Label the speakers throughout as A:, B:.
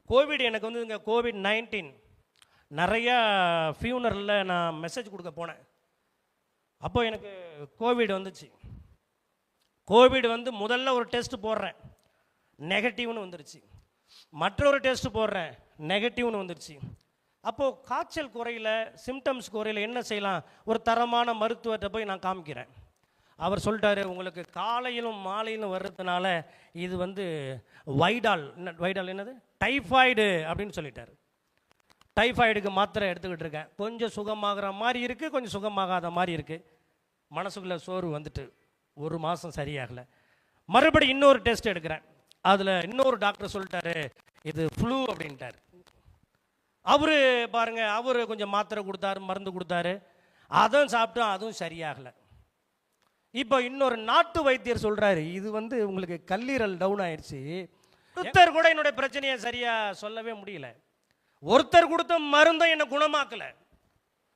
A: Covid எனக்கு வந்து இங்கே COVID-19 நிறையா ஃபியூனரில் நான் மெசேஜ் கொடுக்க போனேன். அப்போ எனக்கு கோவிட் வந்துச்சு. கோவிட் வந்து முதல்ல ஒரு டெஸ்ட் போடுறேன், நெகட்டிவ்னு வந்துருச்சு. மற்றொரு டெஸ்ட் போடுறேன், நெகட்டிவ்னு வந்துருச்சு. அப்போது காய்ச்சல் குறையில, சிம்டம்ஸ் குறையில என்ன செய்யலாம்? ஒரு தரமான மருத்துவர்கிட்ட போய் நான் காமிக்கிறேன். அவர் சொல்லிட்டாரு, உங்களுக்கு காலையிலும் மாலையிலும் வர்றதுனால இது வந்து வைடால் என்னது டைஃபாய்டு அப்படின்னு சொல்லிட்டார். டைஃபாய்டுக்கு மாத்திரை எடுத்துக்கிட்டு இருக்கேன். கொஞ்சம் சுகமாகிற மாதிரி இருக்குது, கொஞ்சம் சுகமாகாத மாதிரி இருக்குது. மனசுக்குள்ளே சோர்வு வந்துட்டு ஒரு மாதம் சரியாகலை. மறுபடி இன்னொரு டெஸ்ட் எடுக்கிறேன். அதில் இன்னொரு டாக்டர் சொல்லிட்டாரு, இது ஃப்ளூ அப்படின்ட்டார். அவரு பாருங்க, அவர் கொஞ்சம் மாத்திரை கொடுத்தாரு, மருந்து கொடுத்தாரு. அதுவும் சாப்பிட்டோம், அதுவும் சரியாகலை. இப்போ இன்னொரு நாட்டு வைத்தியர் சொல்கிறாரு, இது வந்து உங்களுக்கு கல்லீரல் டவுன் ஆயிடுச்சு. ஒருத்தர் கூட என்னுடைய பிரச்சனையை சரியாக சொல்லவே முடியல. ஒருத்தர் கொடுத்த மருந்தும் என்னை குணமாக்கலை.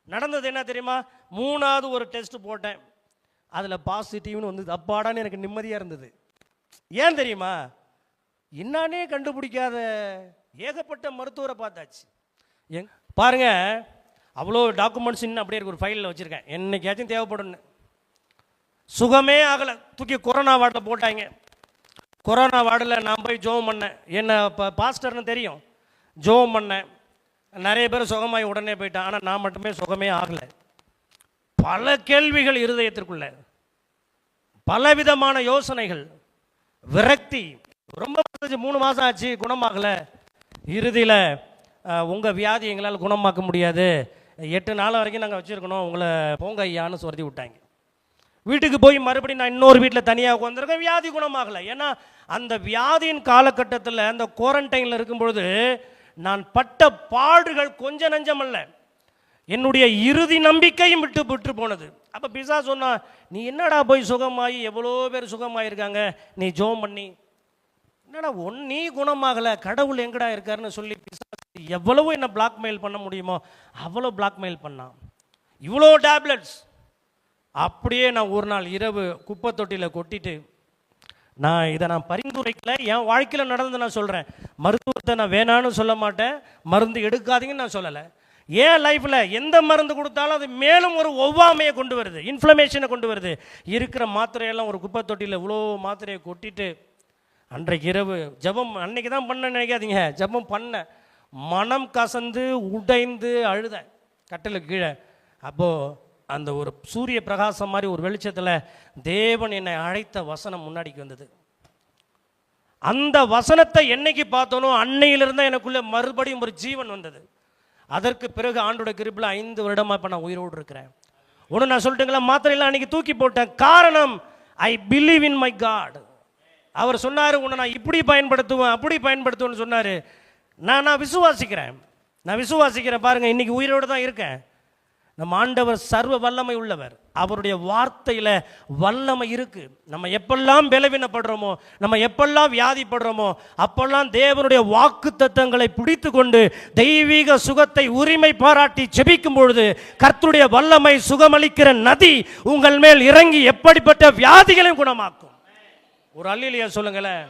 A: நடந்தது என்ன தெரியுமா? 3வது ஒரு டெஸ்ட் போட்டேன், அதில் பாசிட்டிவ்னு வந்து அப்பாடான்னு எனக்கு நிம்மதியாக இருந்தது. ஏன் தெரியுமா? என்னானே கண்டுபிடிக்காத ஏகப்பட்ட மருத்துவரை பார்த்தாச்சு. பாருங்க, அவ்வளோ டாக்குமெண்ட்ஸ் இன்னும் அப்படியே ஒரு ஃபைலில் வச்சுருக்கேன். என்னைக்காச்சும் தேவைப்படும்னு. சுகமே ஆகலை, தூக்கி கொரோனா வார்டில் போட்டாங்க. கொரோனா வார்டில் நான் போய் ஜோம் பண்ணேன். என்ன பாஸ்டர்னு தெரியும். ஜோம் பண்ணேன், நிறைய பேர் சுகமாகி உடனே போயிட்டான். ஆனால் நான் மட்டுமே சுகமே ஆகலை. பல கேள்விகள் இருதயத்திற்குள்ள, பலவிதமான யோசனைகள், விரக்தி. ரொம்ப 3 மாதம் ஆச்சு, குணமாகலை. இறுதியில் உங்கள் வியாதி எங்களால் குணமாக்க முடியாது, 8 நாள் வரைக்கும் நாங்கள் வச்சுருக்கணும், உங்களை போங்க ஐயான்னு சொல்லி விட்டாங்க. வீட்டுக்கு போய் மறுபடியும் நான் இன்னொரு வீட்டில் தனியாக உட்காந்துருக்கேன். வியாதி குணமாகலை. ஏன்னா அந்த வியாதியின் காலகட்டத்தில், அந்த குவாரண்டைனில் இருக்கும்பொழுது நான் பட்ட பாடுகள் கொஞ்சம் நஞ்சமல்ல, என்னுடைய இறுதி நம்பிக்கையும் விட்டு போனது. அப்போ பிசா சொன்னா, நீ என்னடா போய் சுகமாகி, எவ்வளோ பேர் சுகமாயிருக்காங்க, நீ ஜோம் பண்ணி என்னடா நீ குணமாகலை, கடவுள் எங்கடா இருக்காருன்னு சொல்லி பிசா எவ்வளவு என்ன பிளாக்மெயில் பண்ண முடியுமோ அவ்வளோ பிளாக்மெயில் பண்ணான். இவ்வளோ டேப்லெட்ஸ். அப்படியே நான் ஒரு நாள் இரவு குப்பை தொட்டியில் கொட்டிட்டு, இதை நான் பரிந்துரைக்கல, என் வாழ்க்கையில் நடந்து நான் சொல்கிறேன். மருத்துவத்தை நான் வேணான்னு சொல்ல மாட்டேன், மருந்து எடுக்காதீங்கன்னு நான் சொல்லலை. ஏன் லைஃப்பில் எந்த மருந்து கொடுத்தாலும் அது மேலும் ஒரு ஒவ்வாமையை கொண்டு வருது, இன்ஃப்ளமேஷனை கொண்டு வருது. இருக்கிற மாத்திரையெல்லாம் ஒரு குப்பை தொட்டியில் இவ்வளோ மாத்திரையை கொட்டிட்டு, அன்றைக்கு இரவு ஜபம் அன்னைக்கு தான் பண்ண நினைக்காதீங்க, ஜபம் பண்ண மனம் கசந்து உடைந்து அழுதேன் கட்டிலுக்கு கீழே. அப்போது அந்த ஒரு சூரிய பிரகாசம் மாதிரி ஒரு வெளிச்சத்தில் தேவன் என்னை அழைத்த வசனம் முன்னாடிக்கு வந்தது. அந்த வசனத்தை என்னைக்கு பார்த்தோனோ அன்னையிலிருந்து எனக்குள்ளே மறுபடியும் ஒரு ஜீவன் வந்தது. அதற்கு பிறகு ஆண்டோட கிருபையில் 5 வருடமாக இப்போ நான் உயிரோடு இருக்கிறேன். ஒன்று நான் சொல்லிட்டுங்களா, மாத்திரையெல்லாம் அன்றைக்கி தூக்கி போட்டேன். காரணம், I believe in my God. அவர் சொன்னார், உன்னை நான் இப்படி பயன்படுத்துவேன், அப்படி பயன்படுத்துவேன்னு சொன்னார். நான் விசுவாசிக்கிறேன். பாருங்கள், இன்றைக்கி உயிரோடு தான் இருக்கேன். நம்ம ஆண்டவர் சர்வ வல்லமை உள்ளவர். அவருடைய வார்த்தையில் வல்லமை இருக்குது. நம்ம எப்பெல்லாம் பலவீனப்படுறோமோ, நம்ம எப்பெல்லாம் வியாதிப்படுறோமோ, அப்பெல்லாம் தேவனுடைய வாக்கு தத்தங்களை பிடித்து கொண்டு தெய்வீக சுகத்தை உரிமை பாராட்டி ஜெபிக்கும் பொழுது கர்த்தருடைய வல்லமை சுகமளிக்கிற நதி உங்கள் மேல் இறங்கி எப்படிப்பட்ட வியாதிகளையும் குணமாக்கும். ஒரு அல்லேலூயா சொல்லுங்களேன்.